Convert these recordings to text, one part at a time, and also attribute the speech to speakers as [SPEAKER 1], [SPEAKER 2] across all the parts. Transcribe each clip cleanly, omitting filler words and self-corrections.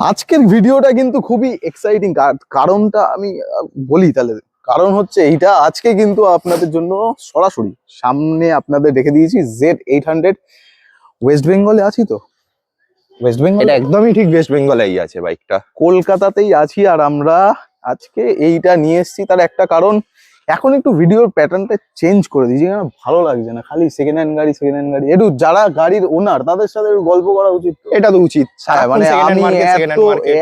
[SPEAKER 1] আজকের ভিডিওটা কিন্তু খুবই এক্সাইটিং। কারণটা আমি বলি তাহলে। কারণ হচ্ছে এইটা, আজকে কিন্তু আপনাদের জন্য সরাসরি সামনে আপনাদের রেখে দিয়েছি Z800। ওয়েস্ট বেঙ্গলে আছি তো, ওয়েস্ট বেঙ্গল
[SPEAKER 2] এটা একদমই ঠিক, ওয়েস্ট বেঙ্গলেই আছে বাইকটা।
[SPEAKER 1] কলকাতাতেই আছি। আর আমরা আজকে এইটা নিয়ে এসেছি তার একটা কারণ, এখন একটু ভিডিওর প্যাটার্নটা চেঞ্জ করে দিয়েছি, কারণ ভালো লাগছে না খালি সেকেন্ড হ্যান্ড গাড়ি সেকেন্ড হ্যান্ড গাড়ি। একটু যারা গাড়ির ওনার তাদের সাথে একটু গল্প করা উচিত তো।
[SPEAKER 2] এটা তো উচিত।
[SPEAKER 1] হ্যাঁ, মানে আমি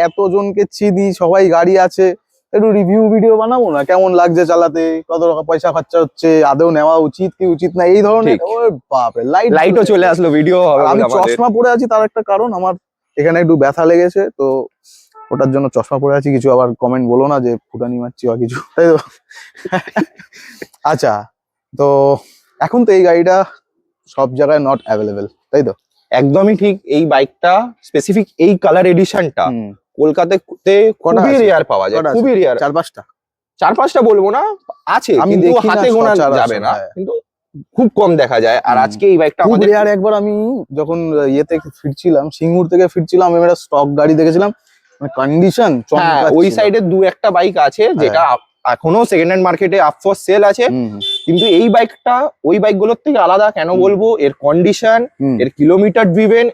[SPEAKER 1] এতজনকে চিনি, সবাই গাড়ি আছে, একটু রিভিউ ভিডিও বানাবো না, কেমন লাগছে চালাতে, কত টাকা পয়সা খরচা হচ্ছে, আদৌ নেওয়া উচিত কি উচিত না, এই ধরনের।
[SPEAKER 2] ঠিক।
[SPEAKER 1] ওরে বাপরে,
[SPEAKER 2] লাইটও চলে আসলো, ভিডিও হবে
[SPEAKER 1] আমি
[SPEAKER 2] বলে আমাদের।
[SPEAKER 1] চশমা পরে আছি তার একটা কারণ, আমার এখানে একটু ব্যথা লেগেছে তো, ওটার জন্য চশমা পরে আছি। কিছু আবার কমেন্ট বলো না যে ফুটানি মারছি বা কিছু, তাই তো? আচ্ছা, তো এখন তো এই গাড়িটা সব জায়গায় নট অ্যাভেলেবেল, তাই তো?
[SPEAKER 2] একদমই ঠিক। এই বাইকটা স্পেসিফিক এই কালার এডিশনটা
[SPEAKER 1] হুম।
[SPEAKER 2] কলকাতাতে
[SPEAKER 1] কটা
[SPEAKER 2] খুবই
[SPEAKER 1] আছে?
[SPEAKER 2] রেয়ার পাওয়া যায়,
[SPEAKER 1] কটা আছে?
[SPEAKER 2] খুবই রেয়ার।
[SPEAKER 1] 4-5টা?
[SPEAKER 2] 4-5টা বলবো না, আছে
[SPEAKER 1] আমি
[SPEAKER 2] কিন্তু
[SPEAKER 1] দেখি না,
[SPEAKER 2] হাতে গোনা
[SPEAKER 1] সচরাচর,
[SPEAKER 2] যাবে না,
[SPEAKER 1] হ্যাঁ।
[SPEAKER 2] কিন্তু খুব কম দেখা যায়। আর
[SPEAKER 1] হুম।
[SPEAKER 2] আজকে এই বাইকটা
[SPEAKER 1] খুব
[SPEAKER 2] আমাদের
[SPEAKER 1] রেয়ার। একবার আমি যখন ইয়ে থেকে ফিরছিলাম, সিঙ্গুর থেকে ফিরছিলাম, আমি একটা স্টক গাড়ি দেখেছিলাম, মানে কন্ডিশন
[SPEAKER 2] হ্যাঁ, ওই সাইডে দু একটা বাইক আছে যেটা এখনো সেকেন্ড হ্যান্ড মার্কেটে আপ ফর সেল আছে। কিন্তু এই বাইকটা ওই বাইকগুলোর থেকে আলাদা। কেন বলবো? এর কন্ডিশন, এর কিলোমিটার ড্রিভেন,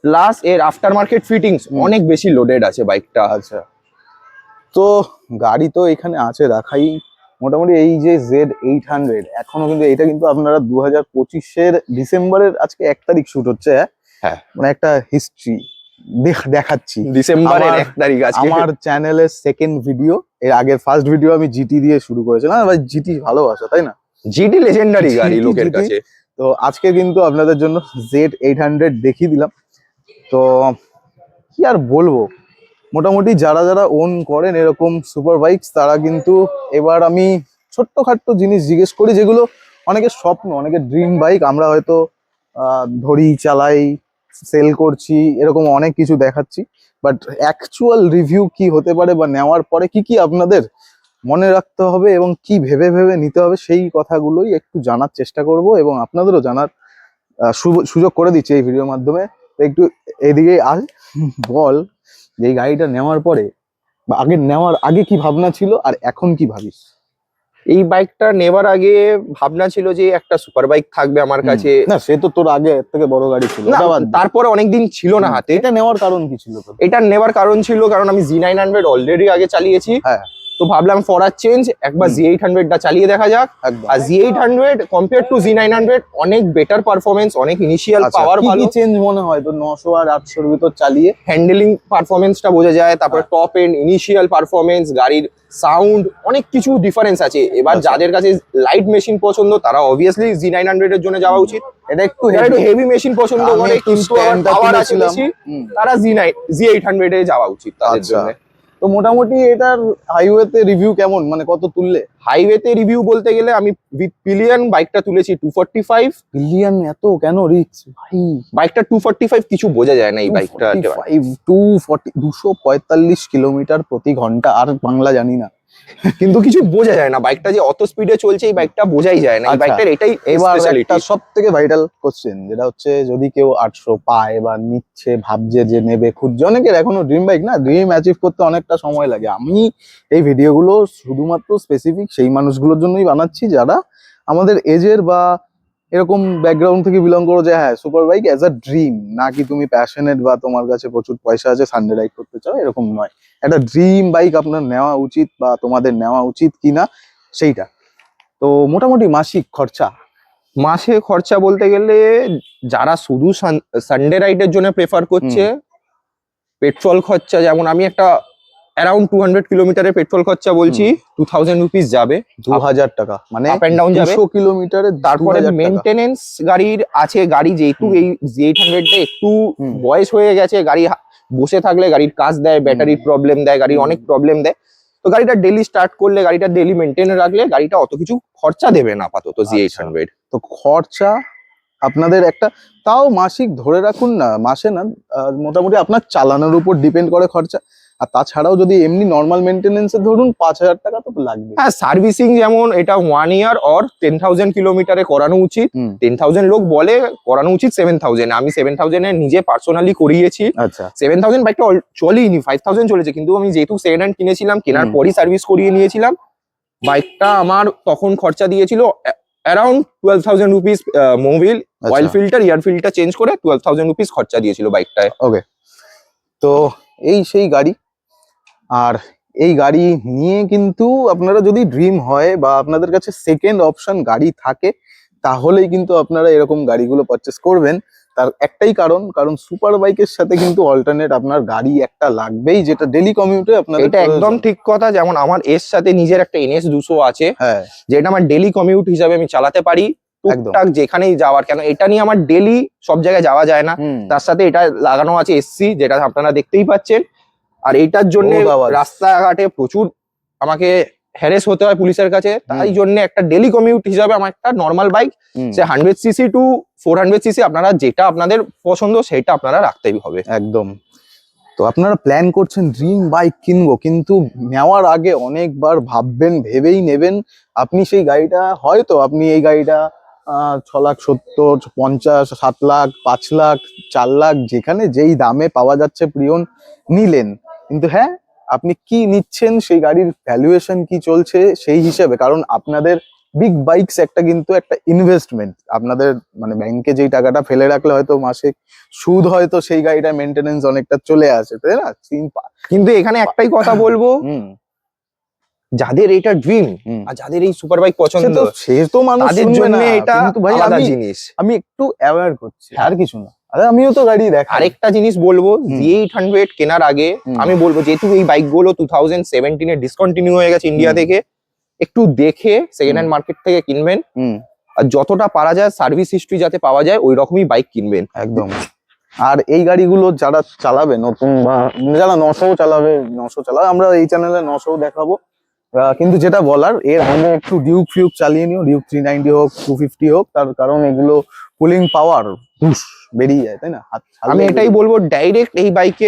[SPEAKER 2] প্লাস এর আফটার মার্কেট ফিটিংস অনেক বেশি লোডেড আছে বাইকটা।
[SPEAKER 1] আচ্ছা, তো গাড়ি তো এখানে আছে রাখাই। মোটামুটি এই যে Z800, এখনো কিন্তু এটা কিন্তু আপনারা 2025-এর ডিসেম্বরের আজকে 1 তারিখ শুট হচ্ছে,
[SPEAKER 2] হ্যাঁ,
[SPEAKER 1] মানে একটা হিস্ট্রি দেখাচ্ছি।
[SPEAKER 2] ডিসেম্বরের 1 তারিখ আজকে।
[SPEAKER 1] আমার চ্যানেলের সেকেন্ড ভিডিও, এর আগের ফার্স্ট ভিডিও আমি জিটি দিয়ে শুরু করেছিলাম। ভাই জিটি ভালোবাসা, তাই না?
[SPEAKER 2] জিটি লেজেন্ডারি গাড়ি
[SPEAKER 1] GT
[SPEAKER 2] লোকের কাছে।
[SPEAKER 1] তো আজকে কিন্তু আপনাদের জন্য Z800 দেখিয়ে দিলাম। তো কি আর বলবো, মোটামুটি যারা যারা ওন করেন এরকম সুপার বাইকস, তারা কিন্তু, এবার আমি ছোট্টখাট্টো জিনিস জিজ্ঞেস করি যেগুলো অনেকের স্বপ্ন, অনেকের ড্রিম বাইক। আমরা হয়তো ধরি, চালাই, সেল করছি, এরকম অনেক কিছু দেখাচ্ছি, বাট অ্যাকচুয়াল রিভিউ কি হতে পারে বা নেওয়ার পরে কি কি আপনাদের মনে রাখতে হবে এবং কি ভেবে ভেবে নিতে হবে, সেই কথাগুলোই একটু জানার চেষ্টা করব এবং আপনাদেরও জানার সুযোগ করে দিচ্ছি এই ভিডিওর মাধ্যমে। তো একটু এদিকে আস, বল যে এই গাড়িটা নেওয়ার পরে বা নেওয়ার আগে কি ভাবনা ছিল আর এখন কি ভাবিস?
[SPEAKER 2] এই বাইকটা নেবার আগে ভাবনা ছিল যে একটা সুপার বাইক থাকবে আমার কাছে।
[SPEAKER 1] না, সে তো তোর আগে এর থেকে বড় গাড়ি ছিল,
[SPEAKER 2] না,
[SPEAKER 1] ওটা বাদ দে।
[SPEAKER 2] তারপরে অনেকদিন ছিল না হাতে।
[SPEAKER 1] এটা নেওয়ার কারণ কি ছিল তোর?
[SPEAKER 2] এটা নেবার কারণ ছিল কারণ আমি Z900 অলরেডি আগে চালিয়েছি।
[SPEAKER 1] হ্যাঁ,
[SPEAKER 2] তো ভাবলাম ফর আ চেঞ্জ একবার Z800টা চালিয়ে দেখা যাক।
[SPEAKER 1] একদম।
[SPEAKER 2] আর Z800 কম্পেয়ার টু Z900 অনেক বেটার পারফরমেন্স, অনেক ইনিশিয়াল পাওয়ার
[SPEAKER 1] কি
[SPEAKER 2] ভালো।
[SPEAKER 1] কি চেঞ্জ মনে হয় তো 900 আর 800-র ভিতর চালিয়ে?
[SPEAKER 2] হ্যান্ডেলিং পারফরমেন্সটা বোঝা যায়, তারপরে টপ এন্ড ইনিশিয়াল পারফরমেন্স, গাড়ির সাউন্ড, অনেক কিছু ডিফারেন্স আছে। এবার যাদের কাছে লাইট মেশিন পছন্দ তারা অবভিয়াসলি Z900 এর জন্য যাওয়া উচিত।
[SPEAKER 1] এটা একটু
[SPEAKER 2] যারা একটু হেভি মেশিন পছন্দ
[SPEAKER 1] আমি
[SPEAKER 2] করে
[SPEAKER 1] একটু
[SPEAKER 2] কিন্তু আবার
[SPEAKER 1] স্ট্যান্ডটা
[SPEAKER 2] পাওয়ার আছে
[SPEAKER 1] তুলেছিলাম।
[SPEAKER 2] বেশি, তারা Z800 এ যাওয়া উচিত তাদের
[SPEAKER 1] আচ্ছা,
[SPEAKER 2] জন্য।
[SPEAKER 1] তো মোটামুটি এটার হাইওয়েতে রিভিউ কেমন, মানে কত তুললে?
[SPEAKER 2] হাইওয়েতে রিভিউ বলতে গেলে আমি উইথ পিলিয়ন বাইকটা তুলেছি 245।
[SPEAKER 1] বিলিয়ন এত কেন রিস্ক ভাই?
[SPEAKER 2] বাইকটা 245 কিছু বোঝা যায় না এই বাইকটা।
[SPEAKER 1] 245 কিলোমিটার প্রতি ঘন্টা, আর বাংলা জানি না,
[SPEAKER 2] কিন্তু কিছু বোঝা যায় না বাইকটা যে অত স্পিডে চলছে, এই বাইকটা বোঝাই যায় না। এই
[SPEAKER 1] আচ্ছা,
[SPEAKER 2] বাইকটার এটাই
[SPEAKER 1] এবার
[SPEAKER 2] স্পেশালিটি।
[SPEAKER 1] একটা সব থেকে ভাইটাল কোশ্চেন, যেটা হচ্ছে যদি কেউ 800 পায় বা নিচ্ছে, ভাবছে যে নেবে, খুঁজছে, অনেকের এখনো ড্রিম বাইক না, ড্রিম অ্যাচিভ করতে অনেকটা সময় লাগে। আমি এই ভিডিওগুলো শুধুমাত্র স্পেসিফিক সেই মানুষগুলোর জন্যই বানাচ্ছি যারা আমাদের এজের বা এরকম ব্যাকগ্রাউন্ড থেকে বিলং করো, যে হ্যাঁ super bike as a dream, না কি তুমি প্যাশনেট বা তোমার কাছে প্রচুর পয়সা আছে সানডে রাইড করতে চাও, এরকম নয়। একটা ড্রিম বাইক আপনার নেওয়া উচিত বা তোমাদের নেওয়া উচিত কিনা সেইটা। তো মোটামুটি মাসিক খরচা,
[SPEAKER 2] মাসে খরচা বলতে গেলে যারা শুধু সানডে রাইডের জন্য প্রেফার করছে, পেট্রোল খরচা যেমন আমি একটা অ্যারাউন্ড 200 কিলোমিটারের পেট্রোল খরচা বলছি, 2000 রুপিস যাবে,
[SPEAKER 1] 2000 টাকা, মানে
[SPEAKER 2] আপ এন্ড ডাউন যাবে।
[SPEAKER 1] 200 কিলোমিটারে
[SPEAKER 2] তারপরে মেনটেনেন্স গাড়ির আছে, গাড়ি যেহেতু এই Z800 একটু বয়স হয়ে গেছে, গাড়ি বসে থাকলে গাড়ির কাজ দেয়, ব্যাটারির প্রবলেম দেয়, গাড়ির অনেক প্রবলেম দেয়। তো গাড়িটা ডেলি স্টার্ট করলে, গাড়িটা ডেলি মেনটেন রাখলে গাড়িটা অত কিছু খরচা দেবে না আপাতত Z800।
[SPEAKER 1] তো খরচা আপনাদের একটা, তাও মাসিক ধরে রাখুন না, মাসে না, মোটামুটি আপনার চালানোর উপর ডিপেন্ড করে খরচা। আর তাছাড়াও যদি এমনি নর্মাল মেনটেনেন্সে ধরুন 5,000 টাকা তো লাগবে।
[SPEAKER 2] হ্যাঁ, সার্ভিসিং যেমন এটা 1 ইয়ার অর 10,000 কিলোমিটারে করানো উচিত। 10,000 লোক বলে করানো উচিত 7,000, আমি 7,000 এ নিজে পার্সোনালি করিয়েছি।
[SPEAKER 1] আচ্ছা
[SPEAKER 2] 7,000 বাইকটা চলেইনি, 5,000 চলেছে, কিন্তু আমি যেহেতু সেকেন্ড হ্যান্ড কিনেছিলাম, কেনার পরই সার্ভিস করিয়ে নিয়েছিলাম। বাইকটা আমার তখন খরচা দিয়েছিল around 12,000 rupees, Mobil, oil filter, air filter change করে 12,000 রুপিস খরচা দিয়েছিল বাইকটায়।
[SPEAKER 1] ওকে, তো এই সেই গাড়ি। আর এই গাড়ি নিয়ে কিন্তু আপনারা যদি ড্রিম হয় বা আপনাদের কাছে সেকেন্ড অপশন গাড়ি থাকে, তাহলেই কিন্তু আপনারা এরকম গাড়িগুলো পারচেস করবেন। তার একটাই কারণ সুপার বাইকের সাথে কিন্তু অল্টারনেট আপনার গাড়ি একটা লাগবেই, যেটা ডেলি কমিউটে আপনাদের
[SPEAKER 2] এটা একদম ঠিক কথা। যেমন আমার এর সাথে নিজের একটা NS 200 আছে,
[SPEAKER 1] হ্যাঁ,
[SPEAKER 2] যেটা আমার ডেলি কমিউট হিসাবে আমি চালাতে পারি টুকটাক যেখানেই যাওয়ার। কেন এটা নিয়ে আমার ডেলি সব জায়গায় যাওয়া যায় না। তার সাথে এটা লাগানো আছে SC, যেটা আপনারা দেখতেই পাচ্ছেন। আর এইটার জন্য রাস্তাঘাটে প্রচুর আমাকে হ্যারেস হতে হয় পুলিশের কাছে। তাই জন্য একটা ডেলি কমিউট হিসাবে আমার একটা নর্মাল বাইক, সে 100cc টু 400cc, আপনারা যেটা আপনাদের পছন্দ সেটা আপনারা রাখতেই হবে।
[SPEAKER 1] একদম। তো আপনারা প্ল্যান করছেন ড্রিম বাইক কিনবো, কিন্তু নেওয়ার আগে অনেকবার ভাববেন, ভেবেই নেবেন আপনি সেই গাড়িটা, হয়তো আপনি এই গাড়িটা 6,70,000, 50, 7 লাখ, 5 লাখ, 4 লাখ, যেখানে যেই দামে পাওয়া যাচ্ছে প্রিয়ন নিলেন। কিন্তু হ্যাঁ, আপনি কি নিচ্ছেন, সেই গাড়ির ভ্যালুয়েশন কি চলছে সেই হিসেবে, কারণ আপনাদের বিগ বাইকস একটা কিন্তু একটা ইনভেস্টমেন্ট। আপনাদের মানে ব্যাংকে যেই টাকাটা ফেলে রাখলে হয়তো মাসে সুদ হয়তো সেই গাড়িটা মেনটেনেন্স অনেকটা চলে আসে, তাই না?
[SPEAKER 2] কিন্তু এখানে একটাই কথা বলবো, যাদের এটা ড্রিম আর যাদের এই সুপার বাইক পছন্দ,
[SPEAKER 1] সে তো মানুষ
[SPEAKER 2] তাদের জন্য এটা
[SPEAKER 1] ভাই
[SPEAKER 2] আলাদা জিনিস।
[SPEAKER 1] আমি একটু অ্যাওয়্যার করছি, আর কিছু না। আরে আমিও তো গাড়ি দেখাই।
[SPEAKER 2] আরেকটা জিনিস বলবো, Z800 কেনার আগে আমি বলবো, যেহেতু এই বাইকগুলো 2017 এ ডিসকন্টিনিউ হয়ে গেছে ইন্ডিয়া থেকে, একটু দেখে সেকেন্ড হ্যান্ড মার্কেট থেকে কিনবেন। আর যতটা পারা যায় সার্ভিস হিস্ট্রি যাতে পাওয়া যায় ওই রকমই বাইক কিনবেন।
[SPEAKER 1] একদম। আর এই গাড়িগুলো যারা চালাবে নতুন, বা যারা 900 চালাবে, আমরা এই চ্যানেলে 900 দেখাবো। কিন্তু যেটা বলার, এর আগে একটু ডিউক ফিউক চালিয়ে নিও, ডিউক 390 হোক, 250 হোক, তার কারণ এগুলো পুলিং পাওয়ার বেরিয়ে যায়, তাই না?
[SPEAKER 2] আমি এটাই বলবো, ডাইরেক্ট এই বাইকে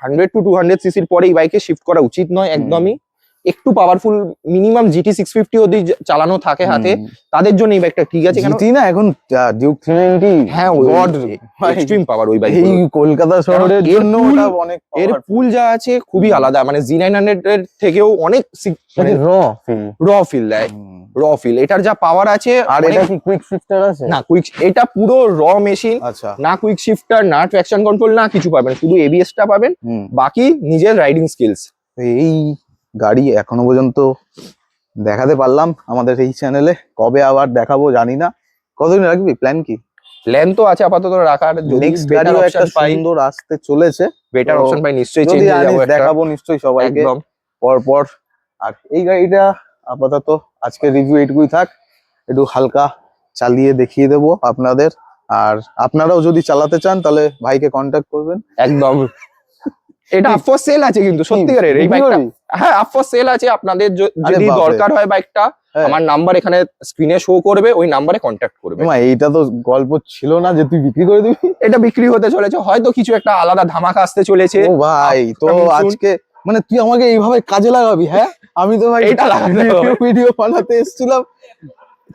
[SPEAKER 2] 100 টু 200cc পরে এই বাইকে শিফট করা উচিত নয় একদমই। একটু পাওয়ারফুল, মিনিমাম GT 650 অবধি চালানো থাকে হাতে, তাদের জন্য এই বাইকটা ঠিক আছে। কেন
[SPEAKER 1] না, এখন ডিউক 390,
[SPEAKER 2] হ্যাঁ, গড এক্সট্রিম পাওয়ার ওই বাইক।
[SPEAKER 1] এই কলকাতা শহরের জন্য ওটা অনেক,
[SPEAKER 2] এর পুল যা আছে খুবই আলাদা, মানে Z900 এর থেকেও অনেক র ফিল দেয়, র ফিল। এটার যা পাওয়ার আছে।
[SPEAKER 1] আর এটা কি কুইক শিফটার আছে?
[SPEAKER 2] না, কুইক, এটা পুরো র মেশিন।
[SPEAKER 1] আচ্ছা,
[SPEAKER 2] না কুইক শিফটার, না ট্র্যাকশন কন্ট্রোল, না কিছু পাবেন, শুধু ABS টা পাবেন, বাকি নিজের রাইডিং স্কিলস।
[SPEAKER 1] এই গাড়ি এখনো পর্যন্ত দেখাতে পারলাম আমাদের এই চ্যানেলে, কবে আবার দেখাবো জানি না। কতদিন রাখবি, প্ল্যান কি?
[SPEAKER 2] প্ল্যান তো আছে আপাতত রাখার, যদি
[SPEAKER 1] গাড়িও একটা সুন্দর আসতে চলেছে,
[SPEAKER 2] বেটার অপশন পাই নিশ্চয়ই চেঞ্জ হয়ে যাবো,
[SPEAKER 1] দেখাবো নিশ্চয়ই সবাইকে পর পর। আর এই গাড়িটা আপাতত আজকে রিভিউ এইটুকুই থাক, একটু হালকা চালিয়ে দেখিয়ে দেবো আপনাদের। আর আপনারাও যদি চালাতে চান তাহলে ভাইকে কন্ট্যাক্ট করবেন।
[SPEAKER 2] একদম। এটা আপ ফর সেল আছে কিন্তু সত্যিকারের এই বাইকটা। হ্যাঁ, আপ ফর সেল আছে, আপনাদের যদি দরকার হয় বাইকটা, আমার নাম্বার এখানে স্ক্রিনে শো করবে, ওই নাম্বারে কন্ট্যাক্ট করবে।
[SPEAKER 1] এইটা তো গল্প ছিল না যে তুই বিক্রি করে দিবি?
[SPEAKER 2] এটা বিক্রি হতে চলেছে, হয়তো কিছু একটা আলাদা ধামাকা আসতে চলেছে।
[SPEAKER 1] ও ভাই, তো আজকে মানে তুই আমাকে এইভাবে কাজে লাগাবি? হ্যাঁ, আমি তো ভাই
[SPEAKER 2] এটা
[SPEAKER 1] ভিডিও বানাতে এসেছিলাম।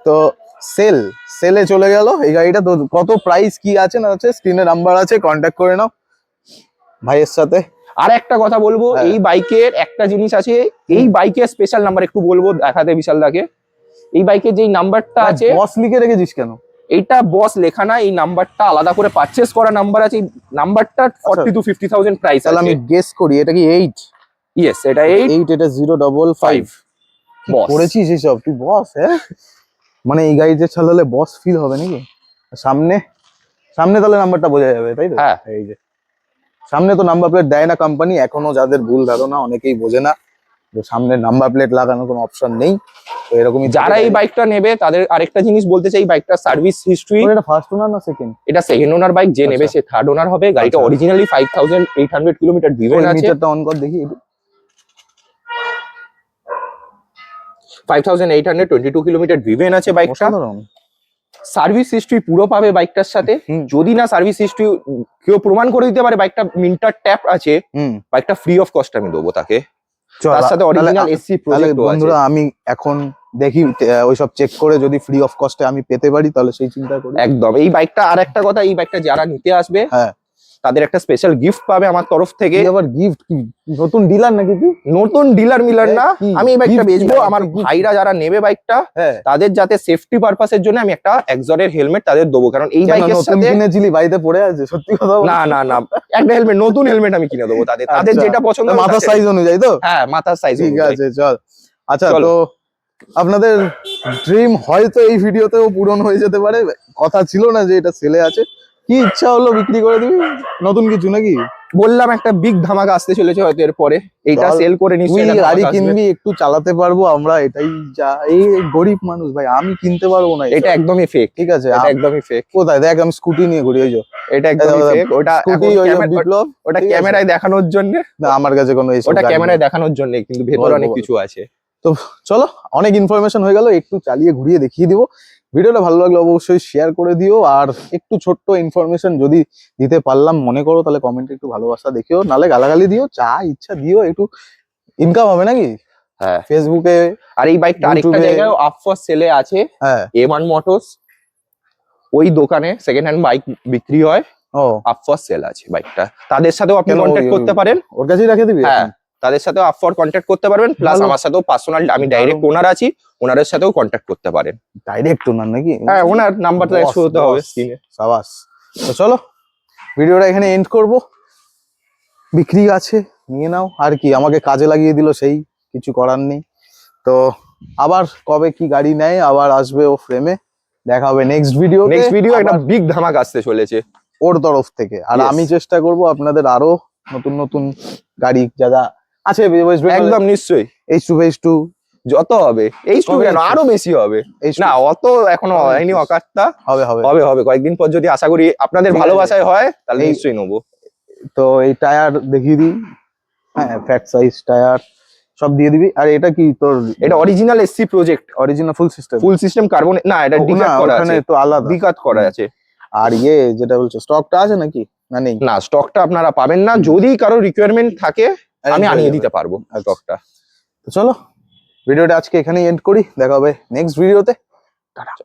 [SPEAKER 1] তো সেলে চলে গেল এই গাড়িটা। তো কত প্রাইস কি আছে না আছে, স্ক্রিনে নাম্বার আছে, কন্ট্যাক্ট করে নাও ভাইয়ের সাথে।
[SPEAKER 2] আর একটা কথা বলবো, এই বাইকের একটা জিনিস আছে, এই বাইকের স্পেশাল নাম্বার একটু বলবো দেখাতে বিশাল দাকে। এই বাইকের যেই নাম্বারটা আছে,
[SPEAKER 1] বস লিখে রেখেছিস কেন?
[SPEAKER 2] এইটা বস লেখা না, এই নাম্বারটা আলাদা করে পারচেজ করা নাম্বার আছে। নাম্বারটা 40 to 50,000 প্রাইস আছে।
[SPEAKER 1] তাহলে আমি গেস করি এটা কি 8?
[SPEAKER 2] ইয়েস, এটা 8,
[SPEAKER 1] এটা 055
[SPEAKER 2] বস
[SPEAKER 1] করেছিস এইসব তুই? বস, হ্যাঁ, মানে এই গাড়িতে চালালে বস ফিল হবে নাকি? সামনে তাহলে নাম্বারটা বোঝা যাবে, তাই তো?
[SPEAKER 2] হ্যাঁ,
[SPEAKER 1] এই যে সামনে তো নাম্বার প্লেট দেয় না কোম্পানি, এখনো যাদের ভুল ধারণা, অনেকেই বোঝে না যে সামনে নাম্বার প্লেট লাগানোর কোনো অপশন নেই। তো এরকমই
[SPEAKER 2] যারা এই বাইকটা নেবে তাদের আরেকটা জিনিস বলতে চাই, বাইকটা সার্ভিস হিস্ট্রি।
[SPEAKER 1] এটা ফার্স্ট ওনার না সেকেন্ড?
[SPEAKER 2] এটা সেকেন্ড ওনার বাইক, যে নেবে সে থার্ড ওনার হবে। গাড়িটা অরিজিনালি 5,800 কিলোমিটার ড্রিভেন আছে।
[SPEAKER 1] মিটারটা অন কর দেখি একটু।
[SPEAKER 2] 5,822 কিলোমিটার ড্রিভেন আছে বাইকটা। সার্ভিস হিস্ট্রি পুরো পাবে বাইকটার সাথে।
[SPEAKER 1] হুম।
[SPEAKER 2] যদি না সার্ভিস হিস্ট্রি কেউ প্রমাণ করে দিতে পারে বাইকটা মিন্টার ট্যাপ আছে,
[SPEAKER 1] হুম
[SPEAKER 2] বাইকটা ফ্রি অফ কস্ট আমি দেবো তাকে।
[SPEAKER 1] চল,
[SPEAKER 2] তার সাথে
[SPEAKER 1] তাহলে
[SPEAKER 2] অরিজিনাল এসসি
[SPEAKER 1] তাহলে
[SPEAKER 2] প্রজেক্টও আছে।
[SPEAKER 1] বন্ধুরা আমি এখন দেখি ওইসব চেক করে যদি ফ্রি অফ কস্টে আমি পেতে পারি তাহলে সেই চিন্তা করি।
[SPEAKER 2] একদম। এই বাইকটা আর একটা কথা, এই বাইকটা যারা নিতে আসবে
[SPEAKER 1] হ্যাঁ,
[SPEAKER 2] তাদের একটা স্পেশাল গিফট পাবে আমার তরফ থেকে।
[SPEAKER 1] কি আবার গিফট? কি নতুন ডিলার নাকি তুই?
[SPEAKER 2] নতুন ডিলার মিলার না,
[SPEAKER 1] কি?
[SPEAKER 2] আমি এই বাইকটা
[SPEAKER 1] Gift কি
[SPEAKER 2] বেচবো।
[SPEAKER 1] লাগে?
[SPEAKER 2] আমার
[SPEAKER 1] Gift?
[SPEAKER 2] ভাইরা যারা নেবে বাইকটা
[SPEAKER 1] হ্যাঁ,
[SPEAKER 2] তাদের যাতে সেফটি পারপাসের জন্য আমি একটা এক্সরের হেলমেট তাদের দেবো, কারণ এই
[SPEAKER 1] কেন
[SPEAKER 2] বাইকের
[SPEAKER 1] নতুন
[SPEAKER 2] সাথে
[SPEAKER 1] কিনেছিলি বাড়িতে পড়ে আছে? সত্যি কথা বল।
[SPEAKER 2] না না না, একটা হেলমেট, নতুন হেলমেট আমি কিনে দেবো তাদের, তাদের
[SPEAKER 1] আচ্ছা,
[SPEAKER 2] যেটা পছন্দ হবে
[SPEAKER 1] মাথার
[SPEAKER 2] তাদের-
[SPEAKER 1] সাইজ অনুযায়ী তো?
[SPEAKER 2] হ্যাঁ, মাথার সাইজ।
[SPEAKER 1] ঠিক আছে, চল। আচ্ছা,
[SPEAKER 2] চলো।
[SPEAKER 1] তো আপনাদের ড্রিম হয়তো এই ভিডিওতেও পূরণ হয়ে যেতে পারে। কথা ছিল না যে এটা সেলে আছে, কি ইচ্ছা হলো বিক্রি করে দিবি নতুন কিছু নাকি?
[SPEAKER 2] বললাম একটা বিগ ধামাকা আসতে চলেছে হয়তো এরপরে, এইটা
[SPEAKER 1] চল,
[SPEAKER 2] সেল করে
[SPEAKER 1] তুই
[SPEAKER 2] নিশ্চয়ই একটা
[SPEAKER 1] গাড়ি
[SPEAKER 2] ধামাকা আসবে।
[SPEAKER 1] কিনবি, একটু চালাতে পারবো আমরা, এটাই যা। এই গরিব মানুষ ভাই, আমি কিনতে পারবো না
[SPEAKER 2] এটা একদমই ফেক,
[SPEAKER 1] ঠিক আছে?
[SPEAKER 2] এটা একদমই ফেক,
[SPEAKER 1] কোথায় দেখ, আমি স্কুটি নিয়ে ঘুরি, ওই যে
[SPEAKER 2] এটা একদমই ফেক। ওটা
[SPEAKER 1] স্কুটি,
[SPEAKER 2] এখন
[SPEAKER 1] ওই যে
[SPEAKER 2] ক্যামেরা-
[SPEAKER 1] বিপ্লব,
[SPEAKER 2] ওটা
[SPEAKER 1] ঠিক আছে?
[SPEAKER 2] ক্যামেরায় দেখানোর জন্য,
[SPEAKER 1] না, আমার কাছে কোনো এইসব
[SPEAKER 2] ওটা
[SPEAKER 1] গাড়ি
[SPEAKER 2] ক্যামেরায়
[SPEAKER 1] নেই।
[SPEAKER 2] দেখানোর জন্য, কিন্তু ভেতরে
[SPEAKER 1] বল,
[SPEAKER 2] অনেক
[SPEAKER 1] বল।
[SPEAKER 2] কিছু আছে।
[SPEAKER 1] তো চলো, অনেক ইনফরমেশন হয়ে গেল, একটু চালিয়ে ঘুরিয়ে দেখিয়ে দিব। ভিডিওটা ভালো লাগলে অবশ্যই শেয়ার করে দিও, আর একটু ছোট্ট ইনফরমেশন যদি দিতে পারলাম মনে করো তাহলে কমেন্টে একটু ভালোবাসা দেখিও, নালে গালাগালি দিও, যা ইচ্ছা দিও, একটু ইনকাম হবে নাকি
[SPEAKER 2] হ্যাঁ,
[SPEAKER 1] ফেসবুকে।
[SPEAKER 2] আর এই বাইকটা আরেকটা
[SPEAKER 1] ইউটিউবে-
[SPEAKER 2] জায়গায় আপ ফর সেলে আছে,
[SPEAKER 1] হ্যাঁ,
[SPEAKER 2] A1 মোটরস, ওই দোকানে সেকেন্ড হ্যান্ড বাইক বিক্রি হয়,
[SPEAKER 1] ও
[SPEAKER 2] আপ ফর সেল আছে বাইকটা। তাদের সাথেও আপনি
[SPEAKER 1] কেন
[SPEAKER 2] কন্ট্যাক্ট
[SPEAKER 1] ওই-
[SPEAKER 2] করতে পারেন।
[SPEAKER 1] ওর কাছেই রেখে দিবি?
[SPEAKER 2] হ্যাঁ, তাদের সাথেও আপ ফর কন্ট্যাক্ট করতে পারবেন, প্লাস
[SPEAKER 1] ভালো।
[SPEAKER 2] আমার সাথেও পার্সোনাল, আমি ডাইরেক্ট ওনার আছি, ওনারের সাথেও কন্ট্যাক্ট করতে পারেন।
[SPEAKER 1] ডাইরেক্ট ওনার নাকি?
[SPEAKER 2] হ্যাঁ, ওনার নাম্বারটা
[SPEAKER 1] Boss,
[SPEAKER 2] শো হতে হবে
[SPEAKER 1] boss।
[SPEAKER 2] স্ক্রিনে।
[SPEAKER 1] সাবাস। তো চলো, ভিডিওটা এখানে এন্ড করব। বিক্রি আছে, নিয়ে নাও, আর কি, আমাকে কাজে লাগিয়ে দিল, সেই কিছু করার নেই। তো আবার কবে কি গাড়ি নেয় আবার আসবে ও ফ্রেমে, দেখা হবে নেক্সট ভিডিও।
[SPEAKER 2] নেক্সট ভিডিও একটা বিগ ধামাকা আসতে চলেছে
[SPEAKER 1] ওর তরফ থেকে, আর
[SPEAKER 2] Yes.
[SPEAKER 1] আমি চেষ্টা করব আপনাদের আরো নতুন নতুন গাড়ি যা যা আছে ওয়েস্ট বেঙ্গলে,
[SPEAKER 2] একদম নিশ্চয়ই,
[SPEAKER 1] H2
[SPEAKER 2] যত হবে এই
[SPEAKER 1] কবে
[SPEAKER 2] কেন,
[SPEAKER 1] H2?
[SPEAKER 2] আরো বেশি হবে।
[SPEAKER 1] H2
[SPEAKER 2] না, অত এখনো
[SPEAKER 1] কবে
[SPEAKER 2] হয়নি
[SPEAKER 1] H2?
[SPEAKER 2] অকাতটা,
[SPEAKER 1] হবে হবে।
[SPEAKER 2] হবে হবে কয়েকদিন পর, যদি আশা করি আপনাদের
[SPEAKER 1] ঠিক আছে।
[SPEAKER 2] ভালোবাসায় হয় তাহলে
[SPEAKER 1] এই-
[SPEAKER 2] নিশ্চয়ই নেবো।
[SPEAKER 1] তো এই টায়ার দেখিয়ে দিই, হ্যাঁ, ফ্যাট সাইজ টায়ার সব দিয়ে দিবি। আর এটা কি তোর
[SPEAKER 2] এটা অরিজিনাল এসসি প্রজেক্ট,
[SPEAKER 1] অরিজিনাল ফুল সিস্টেম?
[SPEAKER 2] ফুল সিস্টেম কার্বন, না এটা ডিকাট করা
[SPEAKER 1] ওখানে
[SPEAKER 2] আছে,
[SPEAKER 1] তো আলাদা।
[SPEAKER 2] ডিকাট করা আছে।
[SPEAKER 1] আর যেটা বলছো স্টকটা আছে নাকি না নেই?
[SPEAKER 2] না, স্টকটা আপনারা পাবেন না, যদি কারো রিকোয়ারমেন্ট থাকে আমি আনিয়ে দিতে পারবো স্টকটা।
[SPEAKER 1] তো চলো, ভিডিওটা আজকে এখানেই এন্ড করি, দেখা হবে নেক্সট ভিডিওতে। টাটা।